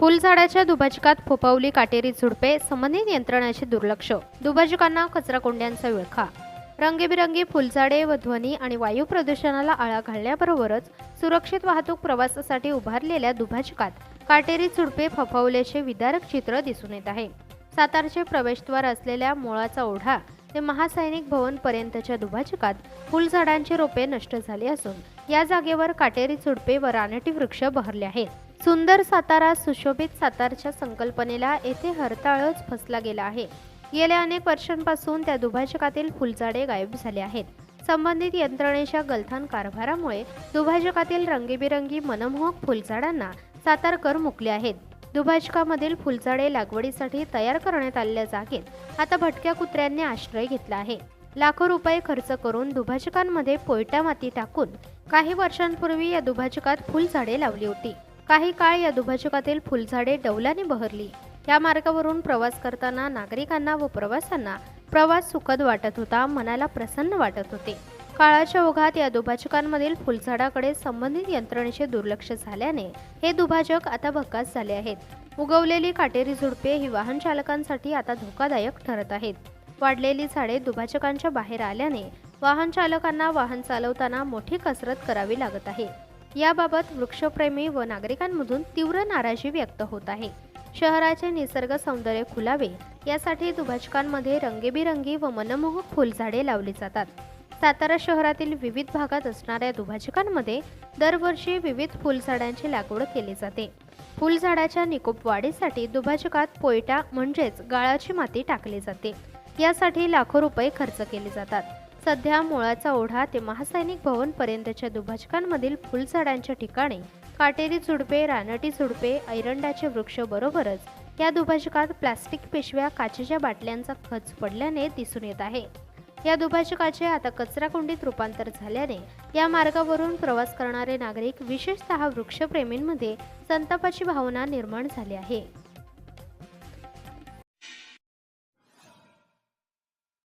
फुलझाडाच्या दुभाजकात फोफावली काटेरी झुडपे, संबंधित यंत्रणाचे दुर्लक्ष, दुभाजकांना कचराकुंड्यांचा विळखा. रंगीबिरंगी फुलझाडे व ध्वनी आणि वायू प्रदूषणाला आळा घालण्याबरोबरच सुरक्षित वाहतूक प्रवासासाठी उभारलेल्या दुभाजकात काटेरी झुडपे फोफावल्याचे विदारक चित्र दिसून येत आहे. सातारचे प्रवेशद्वार असलेल्या मोळाचा ओढा ते महासैनिक भवन पर्यंतच्या दुभाजकात फुलझाडांची रोपे नष्ट झाली असून या जागेवर काटेरी झुडपे व रानटी वृक्ष बहरले आहेत. सुंदर सातारा, सुशोभित सातारच्या संकल्पनेला येथे हरताळच फसला गेला आहे. गेल्या अनेक वर्षांपासून त्या दुभाजकातील फुलझाडे गायब झाले आहेत. संबंधित यंत्रणेच्या गलथान कारभारामुळे दुभाजकातील रंगीबिरंगी मनमोहक फुलझाडांना सातारकर मुकले आहेत. दुभाजकामधील फुलझाडे लागवडीसाठी तयार करण्यात आलेल्या जागेत आता भटक्या कुत्र्यांनी आश्रय घेतला आहे. लाखो रुपये खर्च करून दुभाजकांमध्ये पोयटा माती टाकून काही वर्षांपूर्वी या दुभाजकात फुलझाडे लावली होती. काही काळ या दुभाजकातील फुलझाडे डौलाने बहरली. या मार्गावरून प्रवास करताना नागरिकांना व प्रवाशांना प्रवास सुखद वाटत होता, मनाला प्रसन्न वाटत होते. काळाच्या ओघात या दुभाजकांमधील फुलझाडाकडे संबंधित यंत्रणेचे दुर्लक्ष झाल्याने हे दुभाजक आता भकास झाले आहेत. उगवलेली काटेरी झुडपे ही वाहन चालकांसाठी आता धोकादायक ठरत आहेत. वाढलेली झाडे दुभाजकांच्या बाहेर आल्याने वाहन चालकांना वाहन चालवताना मोठी कसरत करावी लागत आहे. याबाबत वृक्षप्रेमी व नागरिकांमधून तीव्र नाराजी व्यक्त होत आहे. शहराचे निसर्ग सौंदर्य खुलावे यासाठी दुभाजकांमध्ये रंगीबिरंगी व मनमोहक फुलझाडे लावली जातात. सातारा शहरातील विविध भागात असणाऱ्या दुभाजकांमध्ये दरवर्षी विविध फुलझाडांची लागवड केली जाते. फुलझाडाच्या निकोप वाढीसाठी दुभाजकात पोयटा म्हणजेच गाळाची माती टाकली जाते. यासाठी लाखो रुपये खर्च केले जातात. सध्या मोळाचा ओढा ते महासैनिक भवन पर्यंतच्या दुभाजकांमधील फुलझाडांच्या ठिकाणी काटेरी झुडपे, रानटी झुडपे, ऐरंडाचे वृक्ष बरोबरच या दुभाजकात प्लास्टिक पिशव्या, काचेच्या बाटल्यांचा खच पडल्याने दिसून येत आहे. या दुभाजकाचे आता कचराकुंडीत रूपांतर झाल्याने या मार्गावरून प्रवास करणारे नागरिक, विशेषतः वृक्षप्रेमींमध्ये संतापाची भावना निर्माण झाली आहे.